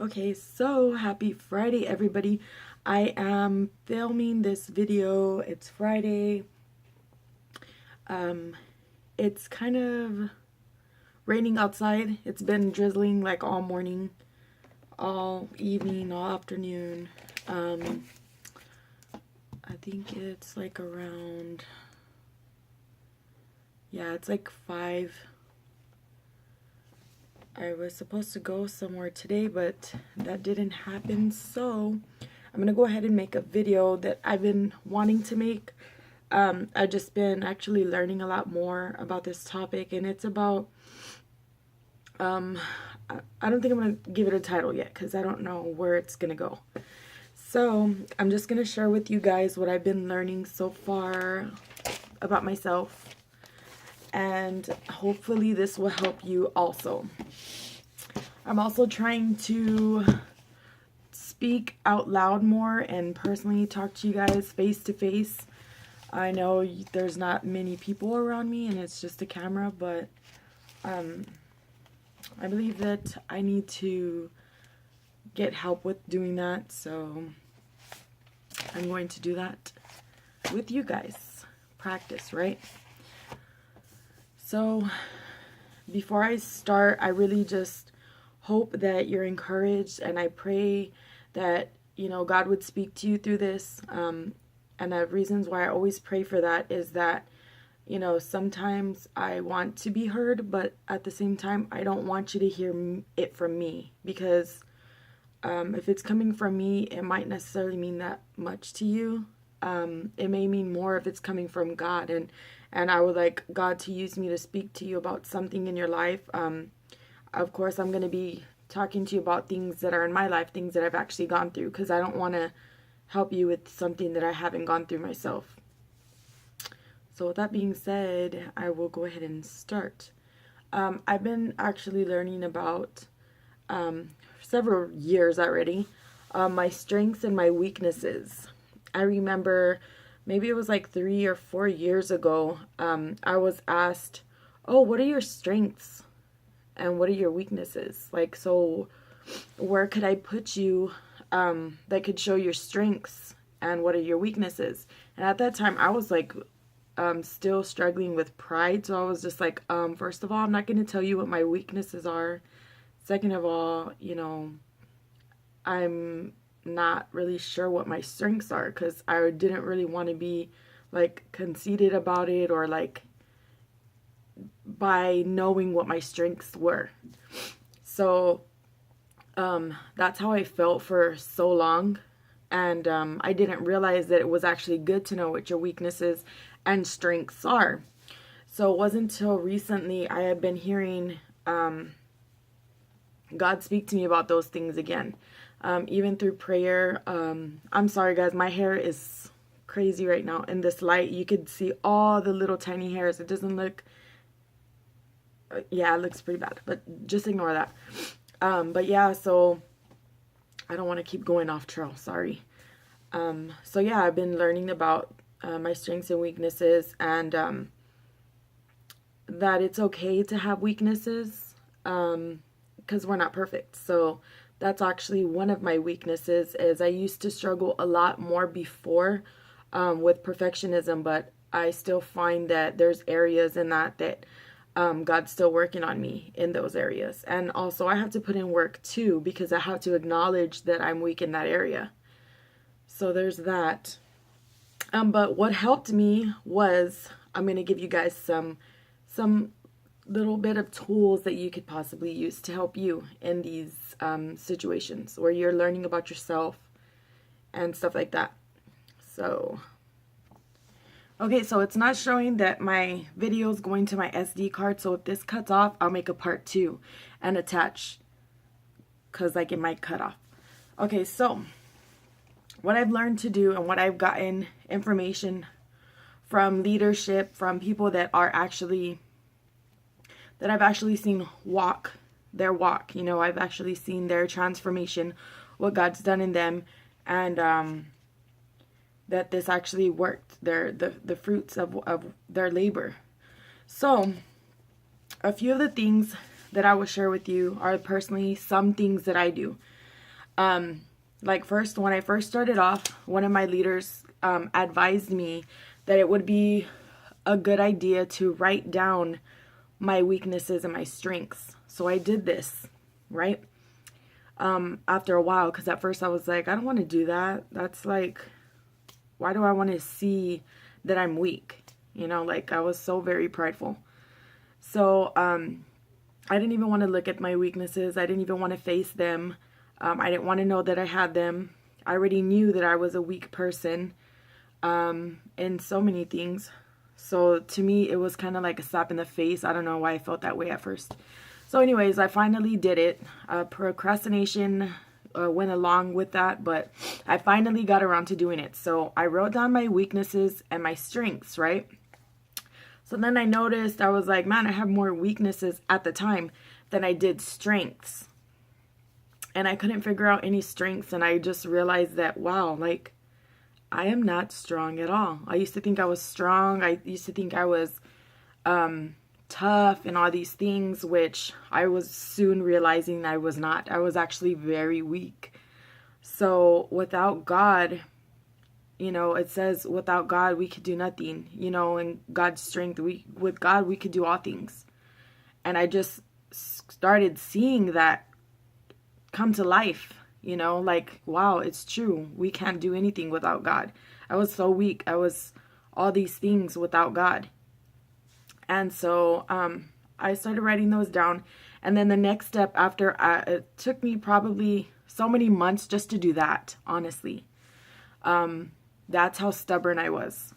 Okay, so happy Friday, everybody. I am filming this video. It's Friday. Um, it's kind of raining outside. It's been drizzling like all morning, all evening, all afternoon. I think it's like around, yeah, it's like 5. I was supposed to go somewhere today, but that didn't happen. So I'm gonna go ahead and make a video that I've been wanting to make. I've just been actually learning a lot more about this topic, and it's about, I don't think I'm gonna give it a title yet because I don't know where it's gonna go. So I'm just gonna share with you guys what I've been learning so far about myself, and hopefully this will help you also. I'm also trying to speak out loud more and personally talk to you guys face to face. I know there's not many people around me and it's just a camera, but I believe that I need to get help with doing that, so I'm going to do that with you guys. Practice, right? So before I start, I really just hope that you're encouraged, and I pray that, God would speak to you through this. And the reasons why I always pray for that is that, sometimes I want to be heard, but at the same time, I don't want you to hear it from me, because if it's coming from me, it might necessarily mean that much to you. It may mean more if it's coming from God, and I would like God to use me to speak to you about something in your life. Of course, I'm going to be talking to you about things that are in my life, things that I've actually gone through, because I don't want to help you with something that I haven't gone through myself. So with that being said, I will go ahead and start. I've been actually learning about several years already, my strengths and my weaknesses. I remember maybe it was like 3 or 4 years ago, I was asked, oh, what are your strengths and what are your weaknesses? Like, so where could I put you that could show your strengths and what are your weaknesses? And at that time, I was like still struggling with pride. So I was just like, first of all, I'm not going to tell you what my weaknesses are. Second of all, I'm not really sure what my strengths are, because I didn't really want to be like conceited about it, or like by knowing what my strengths were. So that's how I felt for so long. And I didn't realize that it was actually good to know what your weaknesses and strengths are. So it wasn't until recently I had been hearing God speak to me about those things again, even through prayer. I'm sorry, guys, my hair is crazy right now. In this light, you could see all the little tiny hairs. It doesn't look, yeah, it looks pretty bad, but just ignore that. But yeah, so I don't want to keep going off trail, sorry. So yeah, I've been learning about my strengths and weaknesses, and that it's okay to have weaknesses, because we're not perfect. So that's actually one of my weaknesses. Is I used to struggle a lot more before with perfectionism, but I still find that there's areas in that God's still working on me in those areas. And also I have to put in work too, because I have to acknowledge that I'm weak in that area. So there's that. But what helped me was, I'm going to give you guys some little bit of tools that you could possibly use to help you in these situations where you're learning about yourself and stuff like that. So okay, so it's not showing that my video is going to my SD card. So if this cuts off, I'll make a part 2 and attach, because like it might cut off. Okay, so what I've learned to do, and what I've gotten information from leadership, from people that I've actually seen walk their walk. I've actually seen their transformation, what God's done in them, and that this actually worked, the fruits of their labor. So a few of the things that I will share with you are personally some things that I do. Like first, when I first started off, one of my leaders advised me that it would be a good idea to write down my weaknesses and my strengths. So I did this, right? After a while, because at first I was like, I don't want to do that. That's like, why do I want to see that I'm weak? You know, like I was so very prideful. So I didn't even want to look at my weaknesses. I didn't even want to face them. I didn't want to know that I had them. I already knew that I was a weak person in so many things. So to me, it was kind of like a slap in the face. I don't know why I felt that way at first. So anyways, I finally did it. Procrastination went along with that, but I finally got around to doing it. So I wrote down my weaknesses and my strengths, right? So then I noticed, I was like, man, I have more weaknesses at the time than I did strengths. And I couldn't figure out any strengths. And I just realized that, wow, like, I am not strong at all. I used to think I was strong. I used to think I was tough and all these things, which I was soon realizing I was not. I was actually very weak. So without God, you know, it says without God, we could do nothing, you know, and God's strength, with God, we could do all things. And I just started seeing that come to life, you know, like, wow, it's true. We can't do anything without God. I was so weak. I was all these things without God. And so I started writing those down. And then the next step after, it took me probably so many months just to do that, honestly. That's how stubborn I was.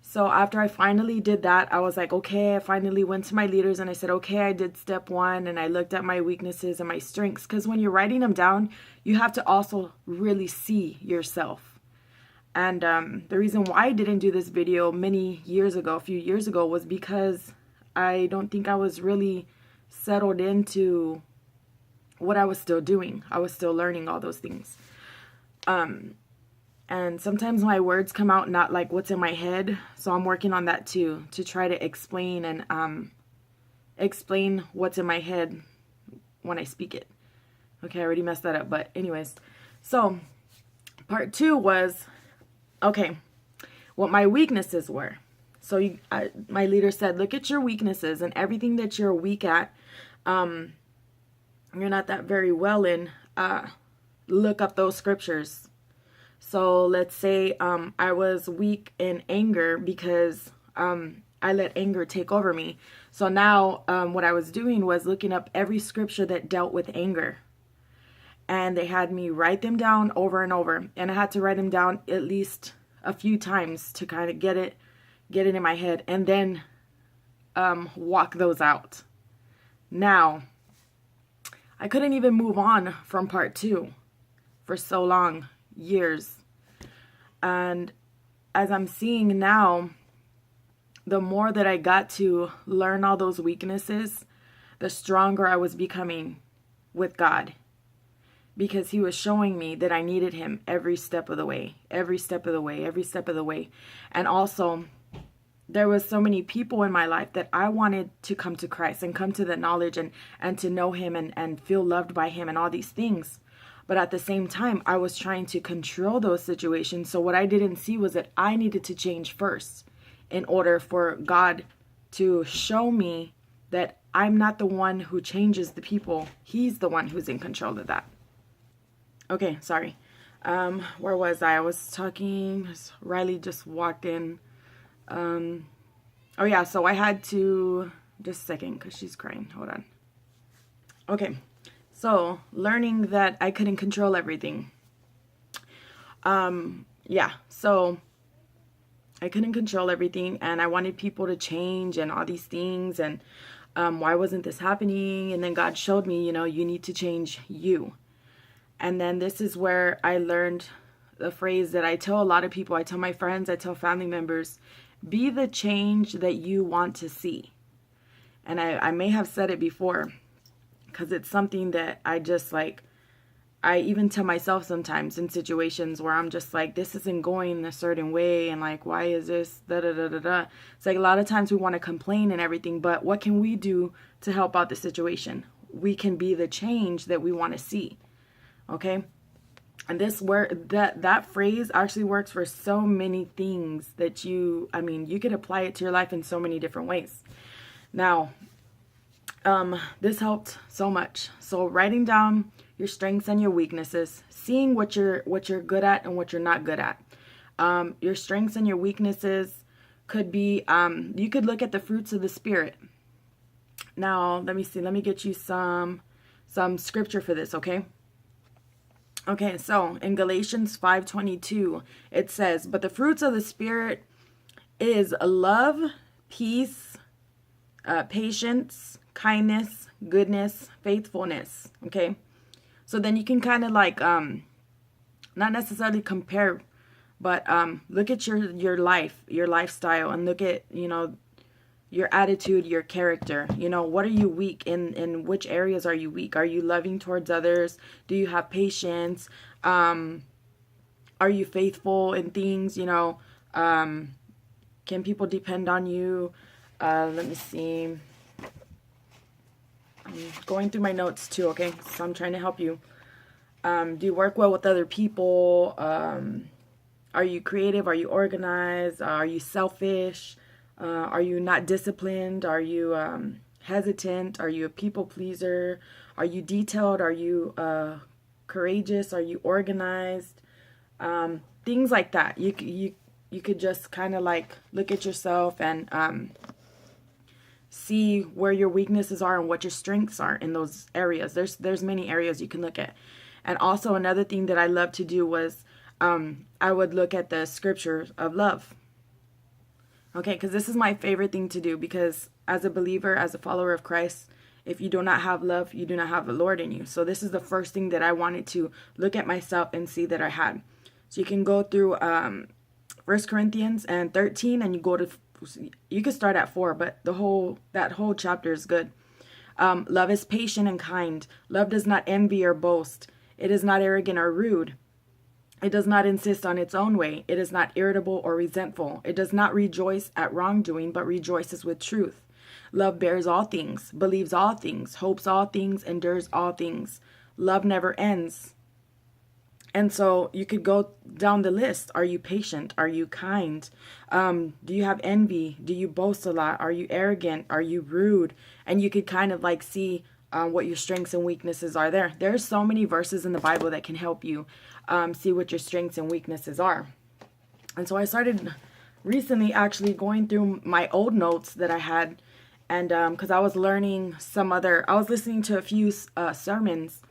So after I finally did that, I was like, okay, I finally went to my leaders and I said, okay, I did step 1 and I looked at my weaknesses and my strengths. Because when you're writing them down, you have to also really see yourself. And the reason why I didn't do this video a few years ago, was because I don't think I was really settled into what I was still doing. I was still learning all those things. And sometimes my words come out not like what's in my head. So I'm working on that too, to try to explain and explain what's in my head when I speak it. Okay, I already messed that up. But anyways, so part 2 was, okay, what my weaknesses were. So my leader said, look at your weaknesses and everything that you're weak at. You're not that very well in. Look up those scriptures. So let's say I was weak in anger because I let anger take over me. So now what I was doing was looking up every scripture that dealt with anger. And they had me write them down over and over. And I had to write them down at least a few times to kind of get it in my head. And then walk those out. Now, I couldn't even move on from part 2 for so long. Years. And as I'm seeing now, the more that I got to learn all those weaknesses, the stronger I was becoming with God, because he was showing me that I needed him every step of the way, every step of the way, every step of the way. And also, there was so many people in my life that I wanted to come to Christ and come to the knowledge and to know him and feel loved by him and all these things. But at the same time, I was trying to control those situations. So what I didn't see was that I needed to change first in order for God to show me that I'm not the one who changes the people. He's the one who's in control of that. Okay, sorry. Where was I? I was talking. Riley just walked in. Oh yeah, so I had to, just a second, because she's crying. Hold on. Okay. So, learning that I couldn't control everything. Yeah, so I couldn't control everything, and I wanted people to change and all these things, and why wasn't this happening? And then God showed me, you know, you need to change you. And then this is where I learned the phrase that I tell a lot of people, I tell my friends, I tell family members, be the change that you want to see. And I may have said it before, because it's something that I just like, I even tell myself sometimes in situations where I'm just like, this isn't going a certain way. And like, why is this? Da, da, da, da, da. It's like a lot of times we want to complain and everything. But what can we do to help out the situation? We can be the change that we want to see. Okay. And this word, that phrase actually works for so many things that you could apply it to your life in so many different ways. Now, this helped so much. So writing down your strengths and your weaknesses, seeing what you're good at and what you're not good at. Your strengths and your weaknesses could be, you could look at the fruits of the Spirit. Now, let me see. Let me get you some scripture for this, okay? Okay, so in Galatians 5:22, it says, "But the fruits of the Spirit is love, peace, patience, kindness, goodness, faithfulness." Okay, so then you can kind of like, not necessarily compare, but look at your life, your lifestyle, and look at, your attitude, your character. What are you weak in which areas are you weak? Are you loving towards others? Do you have patience? Are you faithful in things? Can people depend on you? Let me see. I'm going through my notes too, okay? So I'm trying to help you. Do you work well with other people? Are you creative? Are you organized? Are you selfish? Are you not disciplined? Are you hesitant? Are you a people pleaser? Are you detailed? Are you courageous? Are you organized? Things like that. You could just kind of like look at yourself and see where your weaknesses are and what your strengths are in those areas. There's many areas you can look at. And also another thing that I love to do was I would look at the scriptures of love. Okay, because this is my favorite thing to do, because as a believer, as a follower of Christ, if you do not have love, you do not have the Lord in you. So this is the first thing that I wanted to look at myself and see that I had. So you can go through 1 Corinthians and 13, and you could start at 4, but that whole chapter is good. Love is patient and kind. Love does not envy or boast. It is not arrogant or rude. It does not insist on its own way. It is not irritable or resentful. It does not rejoice at wrongdoing, but rejoices with truth. Love bears all things, believes all things, hopes all things, endures all things. Love never ends. And so you could go down the list. Are you patient? Are you kind? Do you have envy? Do you boast a lot? Are you arrogant? Are you rude? And you could kind of like see what your strengths and weaknesses are there. There's so many verses in the Bible that can help you see what your strengths and weaknesses are. And so I started recently actually going through my old notes that I had, and because I was learning I was listening to a few sermons,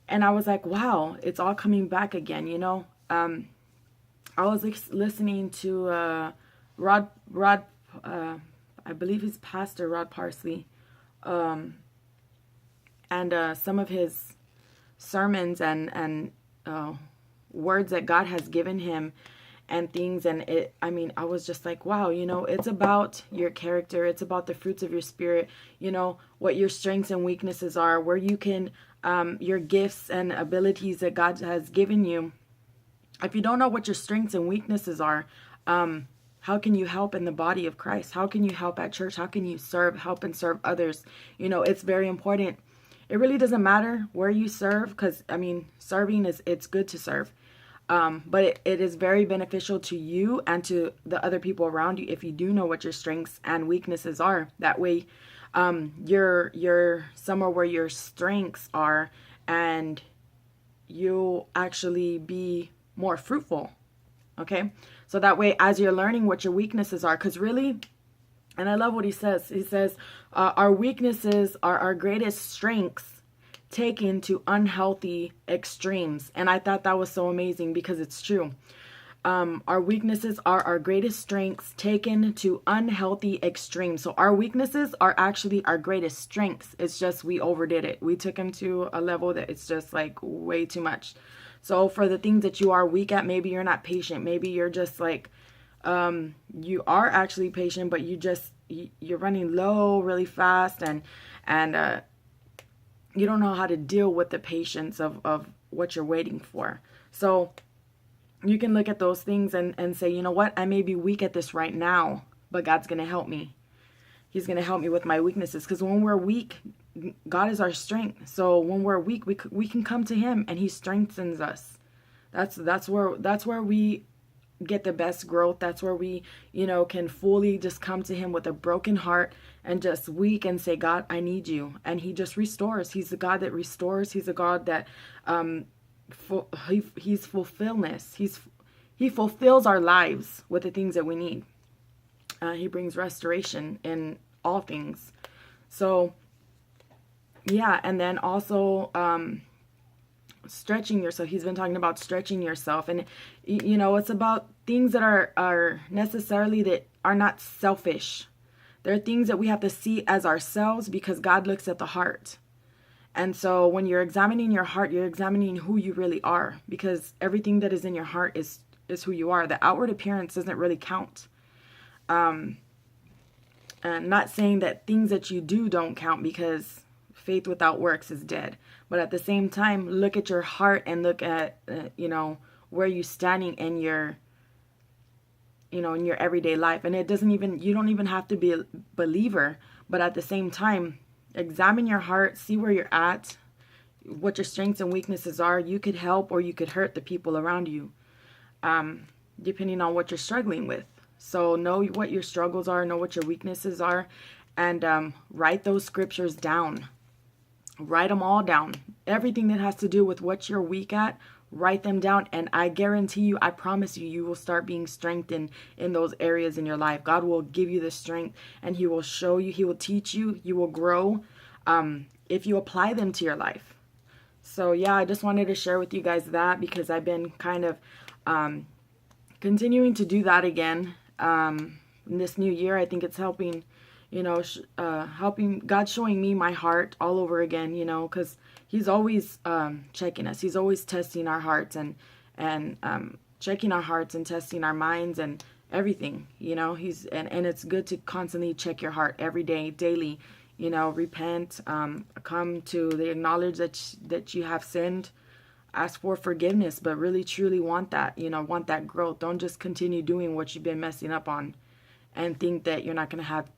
and I was like, wow, it's all coming back again, I was listening to Rod, I believe he's Pastor Rod Parsley, and some of his sermons and words that God has given him and things. And I was just like, wow, it's about your character. It's about the fruits of your spirit, what your strengths and weaknesses are, where you can, your gifts and abilities that God has given you. If you don't know what your strengths and weaknesses are, how can you help in the body of Christ? How can you help at church? How can you help and serve others? It's very important. It really doesn't matter where you serve, because, serving it's good to serve. But it is very beneficial to you and to the other people around you if you do know what your strengths and weaknesses are. That way, you're somewhere where your strengths are, and you'll actually be more fruitful. Okay? So that way, as you're learning what your weaknesses are, because really, and I love what he says. He says, our weaknesses are our greatest strengths taken to unhealthy extremes. And I thought that was so amazing, because it's true. Our weaknesses are our greatest strengths taken to unhealthy extremes. So our weaknesses are actually our greatest strengths. It's just we overdid it. We took them to a level that it's just like way too much. So for the things that you are weak at, maybe you're not patient. Maybe you're just like, you are actually patient, but you're running low really fast, and you don't know how to deal with the patience of what you're waiting for. So you can look at those things and say, you know what, I may be weak at this right now, but God's going to help me. He's going to help me with my weaknesses, because when we're weak, God is our strength. So when we're weak, we can come to him and he strengthens us. That's where we get the best growth. That's where we, can fully just come to him with a broken heart and just weak and say, God, I need you. And he just restores. He's the God that restores. He's a God that he's fulfillment. He fulfills our lives with the things that we need. He brings restoration in all things. So yeah, and then also stretching yourself. He's been talking about stretching yourself, and it's about things that are necessarily that are not selfish. There are things that we have to see as ourselves because God looks at the heart. And so when you're examining your heart, you're examining who you really are, because everything that is in your heart is who you are. The outward appearance doesn't really count. And not saying that things that you do don't count, because faith without works is dead. But at the same time, look at your heart and look at, where you're standing in your, in your everyday life. And you don't even have to be a believer, but at the same time, examine your heart, see where you're at, what your strengths and weaknesses are. You could help or you could hurt the people around you, depending on what you're struggling with. So know what your struggles are, know what your weaknesses are, and write those scriptures down. Write them all down. Everything that has to do with what you're weak at, write them down. And I guarantee you, I promise you, you will start being strengthened in those areas in your life. God will give you the strength, and he will show you, he will teach you, you will grow if you apply them to your life. So yeah, I just wanted to share with you guys that, because I've been kind of continuing to do that again in this new year. I think it's helping, helping God, showing me my heart all over again, because he's always checking us. He's always testing our hearts and checking our hearts and testing our minds and everything, and it's good to constantly check your heart every day, daily, repent, come to the acknowledge that you have sinned, ask for forgiveness, but really truly want that growth. Don't just continue doing what you've been messing up on and think that you're not going to have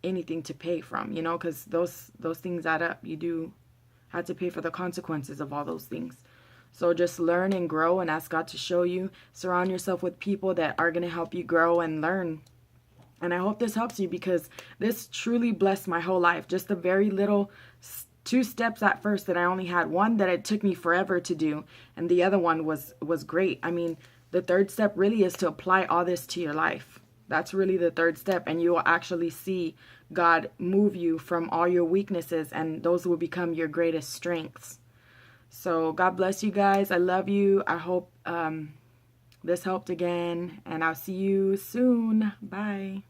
anything to pay from, because those things add up. You do have to pay for the consequences of all those things. So just learn and grow and ask God to show you. Surround yourself with people that are going to help you grow and learn. And I hope this helps you, because this truly blessed my whole life. Just a very little 2 steps at first that I only had. One that it took me forever to do, and the other one was great. I mean, the 3rd step really is to apply all this to your life. That's really the 3rd step, and you will actually see God move you from all your weaknesses, and those will become your greatest strengths. So God bless you guys. I love you. I hope this helped again, and I'll see you soon. Bye.